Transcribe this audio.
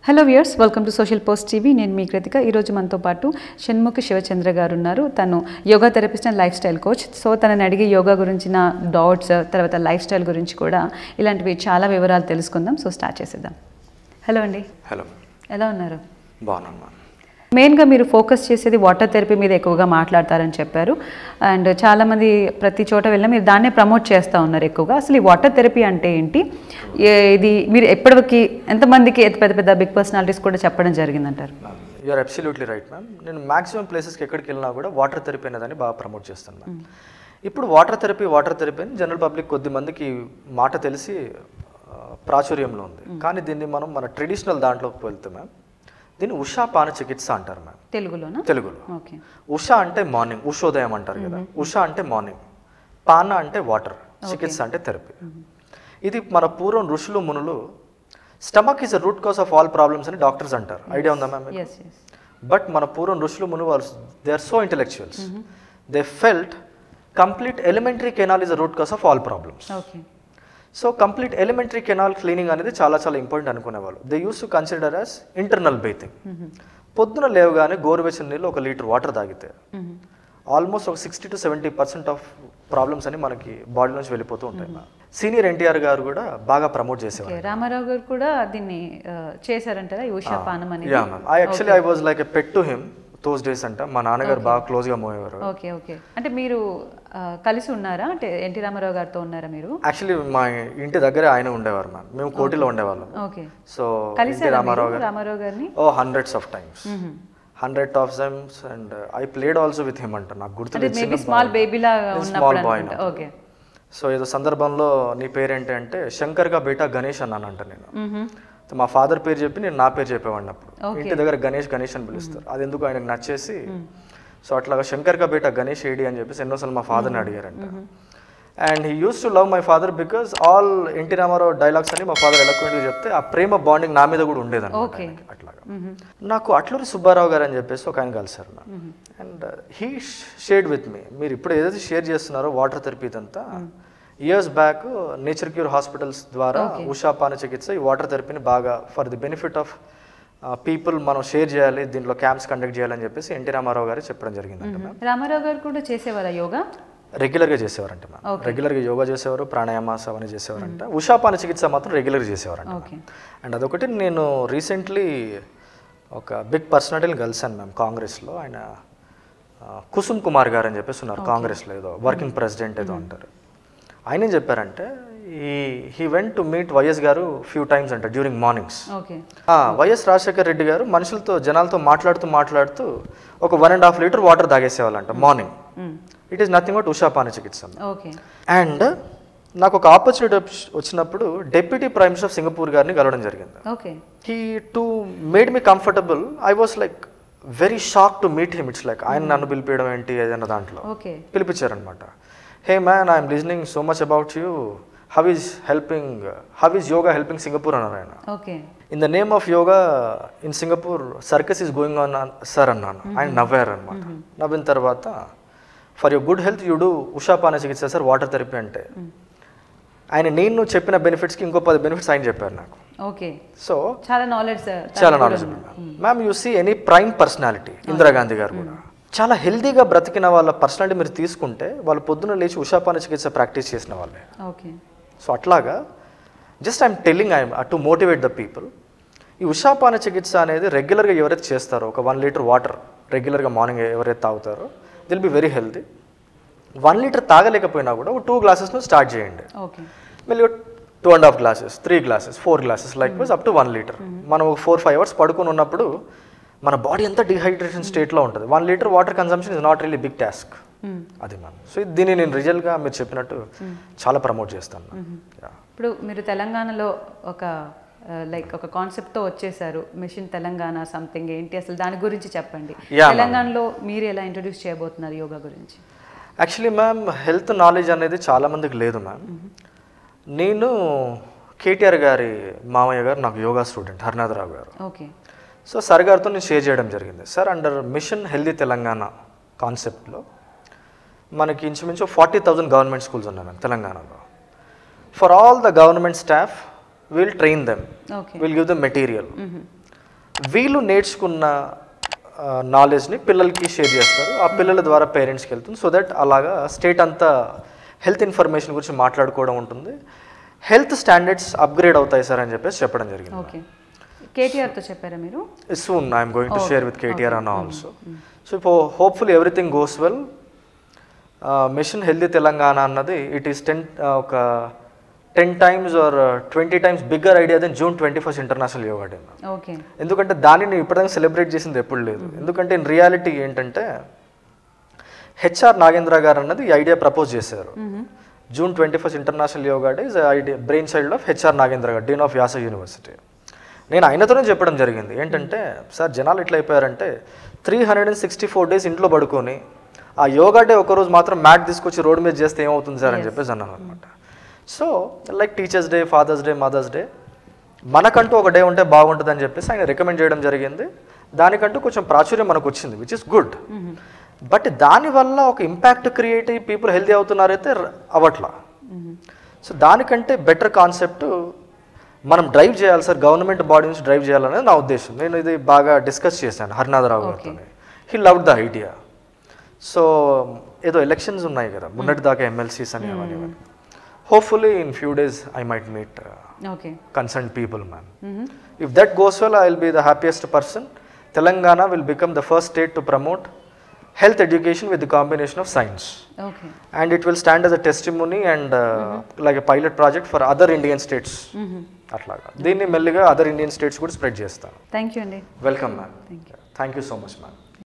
Hello viewers, welcome to social post TV. నేను మీ కృతిక. ఈరోజు మనతో పాటు షణ్ముఖ శివ చంద్ర గారు ఉన్నారు. తను yoga therapist and life style coach. So తనని అడిగి యోగా గురించిన డౌట్స్, తర్వాత లైఫ్ స్టైల్ గురించి కూడా ఇలాంటివి చాలా వివరాలు తెలుసుకుందాం. సో స్టార్ట్ చేసేద్దాం. హలో అండి. హలో, ఎలా ఉన్నారు? బాగున్నాను. మెయిన్గా మీరు ఫోకస్ చేసేది వాటర్ థెరపీ మీద ఎక్కువగా మాట్లాడతారని చెప్పారు. అండ్ చాలామంది ప్రతి చోట వెళ్ళినా మీరు దాన్నే ప్రమోట్ చేస్తూ ఉన్నారు ఎక్కువగా. అసలు ఈ వాటర్ థెరపీ అంటే ఏంటి? ఇది మీరు ఎప్పటికి ఎంతమందికి పెద్ద పెద్ద బిగ్ పర్సనాలిటీస్ కూడా చెప్పడం జరిగిందంటారు? You are absolutely right ma'am. నేను మ్యాక్సిమం ప్లేసెస్కి ఎక్కడికి వెళ్ళినా కూడా వాటర్ థెరపీ అనేదాన్ని బాగా ప్రమోట్ చేస్తాను మ్యామ్. ఇప్పుడు వాటర్ థెరపీ అని జనరల్ పబ్లిక్ కొద్ది మందికి మాట తెలిసి ప్రాచుర్యంలో ఉంది. కానీ దీన్ని మనం మన ట్రెడిషనల్ దాంట్లోకి వెళ్తే మ్యామ్, దీన్ని ఉషా పాన చికిత్స అంటారు మ్యామ్. తెలుగులో ఓకే. ఉషా అంటే మార్నింగ్, ఉషోదయం అంటారు కదా. ఉషా అంటే మార్నింగ్, పాన అంటే వాటర్, చికిత్స అంటే థెరపీ. ఇది మన పూర్వం ఋషులు మునులు stomach is a root cause of all problems అని డాక్టర్స్ అంటారు. ఐడియా ఉందా మ్యామ్? బట్ మన పూర్వం ఋషులు మును వాళ్ళు they are so intellectuals. They felt complete elementary canal is a root cause of all problems. So complete elementary canal cleaning అనేది చాలా చాలా ఇంపార్టెంట్ అనుకునేవాళ్ళు. They use to consider as internal bathing. పొద్దున లేవగానే గోరువెచ్చని నీళ్ళు 1 లీటర్ వాటర్ తాగితే almost ఒక 60 to 70% ఆఫ్ ప్రాబ్లమ్స్ అని మనకి బాడీ నుంచి వెళ్ళిపోతూ ఉంటాయి. సీనియర్ ఎన్టీఆర్ గారు కూడా బాగా ప్రమోట్ చేసేవారు. రామారావు గారు కూడా దీన్ని చేశారంటారా, ఉషా పానం అనేది? Yeah ma'am. I was like a pet to him those days అంట. మా నాన్నగారు బాగా క్లోజ్గా మూవేవారు. Okay okay. అంటే మీరు కలిసి ఉన్నారా? అంటే ఎన్టీ రామారావు గారితో ఉన్నారా మీరు? యాక్చువల్లీ మా ఇంటి దగ్గరే ఆయన ఉండేవారు మ్యామ్. మేము కోటిలో ఉండేవాళ్ళం. ఓకే. సో ఎన్టీ రామారావు గారిని hundreds of times, 100 times, and I played also with him అంట. నాకు గుర్తు, స్మాల్ బేబీలా స్మాల్ బాయ్. ఓకే. సో ఏదో సందర్భంలో నీ పేరేంటి అంటే శంకర్ గా బేటా గణేష్ అన్నానంట. నేను మా ఫాదర్ పేరు చెప్పి నేను నా పేరు చెప్పేవాడిని. అప్పుడు ఇంటి దగ్గర గణేష్ అని పిలుస్తారు. అది ఎందుకు ఆయనకు నచ్చేసి, సో అట్లాగా శంకర్ గా బేటా గణేష్ ఏడి అని చెప్పేసి ఎన్నోసార్లు మా ఫాదర్ని అడిగారంట. And he uses to love my father because all NT Rama Rao dialogues అని మా ఫాదర్ ఎలక్వెంట్గా చెప్తే ఆ ప్రేమ బాండింగ్ నా మీద కూడా ఉండేదని. అట్లాగా నాకు అట్లూరి సుబ్బారావు గారు అని చెప్పేసి ఒక ఆయన కలిసారు. And he shared with me, మీరు ఇప్పుడు ఏదైతే షేర్ చేస్తున్నారో వాటర్ థెరపీ ఇదంతా years back nature cure hospitals ద్వారా ఉషా పాన చికిత్స ఈ వాటర్ థెరపీని బాగా for the benefit of people మనం షేర్ చేయాలి, దీంట్లో క్యాంప్స్ కండక్ట్ చేయాలని చెప్పేసి ఎన్టీ రామారావు గారు చెప్పడం జరిగింది. రామారావు గారు కూడా చేసేవారా యోగా? రెగ్యులర్గా చేసేవారంట మ్యామ్. రెగ్యులర్గా యోగా చేసేవారు, ప్రాణాయామాస్ అవన్నీ చేసేవారంట. ఉషా పాన చికిత్స మాత్రం రెగ్యులర్గా చేసేవారంట. అండ్ అదొకటి నేను రీసెంట్లీ ఒక బిగ్ పర్సనాలిటీని కలిసాను మ్యామ్ కాంగ్రెస్లో. ఆయన కుసుమ్ కుమార్ గారు అని చెప్పేసి ఉన్నారు కాంగ్రెస్లో, ఏదో వర్కింగ్ ప్రెసిడెంట్ ఏదో అంటారు. ఆయన ఏం చెప్పారంటే he went to meet YS గారు ఫ్యూ టైమ్స్ అంట డ్యూరింగ్ మార్నింగ్స్. వైఎస్ రాజశేఖర్ రెడ్డి గారు జనాలతో మాట్లాడుతూ ఒక 1.5 లీటర్ వాటర్ తాగేసేవాళ్ళంట morning. It is nothing but ఉషా పాన చికిత్స. అండ్ నాకు ఒక ఆపర్చునిటీ వచ్చినప్పుడు deputy prime minister of Singapore గారిని కలవడం జరిగింది. He to made me comfortable. I was like very shock to meet him. It's like ఆయన నన్ను పిలిపించడం ఏంటి ఏదైనా దాంట్లో పిలిపించారనమాట. Hey man, I'm listening so much about you, how is yoga helping Singapore అన్నారు ఆయన. In the name of yoga in Singapore circus is going on sir అన్నాను. ఆయన నవ్వారు అనమాట. నవ్విన తర్వాత for your good health you do ఉషా పాన చికిత్స సార్ వాటర్ థెరపీ అంటే. ఆయన నేను చెప్పిన బెనిఫిట్స్కి ఇంకో 10 బెనిఫిట్స్ ఆయన చెప్పారు నాకు. సో చాలా knowledge ma'am. You see any prime personality, Indira Gandhi గారు కూడా చాలా హెల్దీగా బ్రతికిన వాళ్ళ పర్సనాలిటీ మీరు తీసుకుంటే వాళ్ళు పొద్దున్న లేచి ఉషా పాన చికిత్స ప్రాక్టీస్ చేసిన వాళ్ళే. సో అట్లాగా just I'm telling to motivate the people. ఈ ఉషా పాన చికిత్స అనేది రెగ్యులర్గా ఎవరైతే చేస్తారో, ఒక 1 లీటర్ వాటర్ రెగ్యులర్గా మార్నింగ్ ఎవరైతే తాగుతారో they'll be very healthy. 1 litre తాగలేకపోయినా కూడా ఒక 2 glasses స్టార్ట్ చేయండి. మళ్ళీ 2.5 glasses, 3 glasses, 4 glasses like wise up to 1 litre. మనం 4-5 hours పడుకొని ఉన్నప్పుడు మన బాడీ అంతా డిహైడ్రేషన్ స్టేట్లో ఉంటుంది. 1 litre water consumption is not really big task. అది మ్యామ్. సో దీన్ని నేను రిజల్ట్గా మీరు చెప్పినట్టు చాలా ప్రమోట్ చేస్తాను. ఇప్పుడు మీరు తెలంగాణలో ఒక కాన్సెప్ట్తో వచ్చేసారు, మిషన్ తెలంగాణ సంథింగ్ ఏంటి అసలు దాని గురించి చెప్పండి. తెలంగాణలో మీరు ఎలా ఇంట్రడ్యూస్ చేయబోతున్నారు యోగా గురించి? యాక్చువల్లీ మ్యామ్, హెల్త్ నాలెడ్జ్ అనేది చాలా మందికి లేదు మ్యామ్. నేను కేటీఆర్ గారి మామయ్య గారు నాకు యోగా స్టూడెంట్ హరినాథరావు గారు. సో సార్ గారితో నేను షేర్ చేయడం జరిగింది. Sir under mission healthy Telangana కాన్సెప్ట్లో మనకి ఇంచుమించు 40,000 గవర్నమెంట్ స్కూల్స్ ఉన్నాయి మ్యామ్ తెలంగాణలో. For all the government staff we'll train them, we'll give them material. వీళ్ళు నేర్చుకున్న నాలెడ్జ్ని పిల్లలకి షేర్ చేస్తారు, ఆ పిల్లల ద్వారా పేరెంట్స్కి వెళ్తుంది. సో దట్ అలాగా స్టేట్ అంతా హెల్త్ ఇన్ఫర్మేషన్ గురించి మాట్లాడుకోవడం ఉంటుంది. హెల్త్ స్టాండర్డ్స్ అప్గ్రేడ్ అవుతాయి సార్ అని చెప్పేసి చెప్పడం జరిగింది. ఓకే, కేటీఆర్తో చెప్పారా మీరు? Soon I'm going to share with KTR అన్న ఆల్సో. సో ఇప్పుడు hopefully everything goes well. Mission healthy Telangana అన్నది it is 10 times or 20 times bigger idea than June 21st international yoga day. Okay, ఎందుకంటే దానిని ఇప్పటిదాకా సెలబ్రేట్ చేసింది ఎప్పుడు లేదు. ఎందుకంటే ఇన్ రియాలిటీ ఏంటంటే హెచ్ఆర్ నాగేంద్ర గారు అన్నది ఈ ఐడియా ప్రపోజ్ చేశారు. June 21st international yoga day is idea brain child of HR Nagendra గారు, డీన్ ఆఫ్ వ్యాస యూనివర్సిటీ. నేను ఆయనతోనే చెప్పడం జరిగింది ఏంటంటే, సార్ జనాలు ఎట్లా అయిపోయారంటే 364 days ఇంట్లో పడుకొని ఆ యోగా డే ఒకరోజు మాత్రం మ్యాట్ తీసుకొచ్చి రోడ్ మీద చేస్తే ఏమవుతుంది సార్ అని చెప్పేసి అన్నాను అనమాట. So like teachers day, fathers day, mothers day, మనకంటూ ఒక డే ఉంటే బాగుంటుంది అని చెప్పేసి ఆయన రికమెండ్ చేయడం జరిగింది. దానికంటూ కొంచెం ప్రాచుర్యం మనకు వచ్చింది, విచ్ ఇస్ గుడ్. బట్ దానివల్ల ఒక ఇంపాక్ట్ క్రియేట్ అయ్యి పీపుల్ హెల్తీ అవుతున్నారైతే అవ్వట్లా. సో దానికంటే బెటర్ కాన్సెప్ట్ మనం డ్రైవ్ చేయాలి సార్, గవర్నమెంట్ బాడీ నుంచి డ్రైవ్ చేయాలనేది నా ఉద్దేశం. నేను ఇది బాగా డిస్కస్ చేశాను హరినాథరావు గారితో. He loved the idea. So ఏదో ఎలక్షన్స్ ఉన్నాయి కదా మొన్నటి దాకా, ఎమ్మెల్సీస్ అని అవన్నీ. Hopefully in few days I might meet concerned people, man. If that goes well, I will be the happiest person. Telangana will become the first state to promote health education with the combination of science. Okay. And it will stand as a testimony and like a pilot project for other Indian states. అట్లాగా దీన్ని మెల్లిగా other Indian states కూడా spread చేస్తాను. Thank you అండి. Welcome ma'am. Thank you so much ma'am.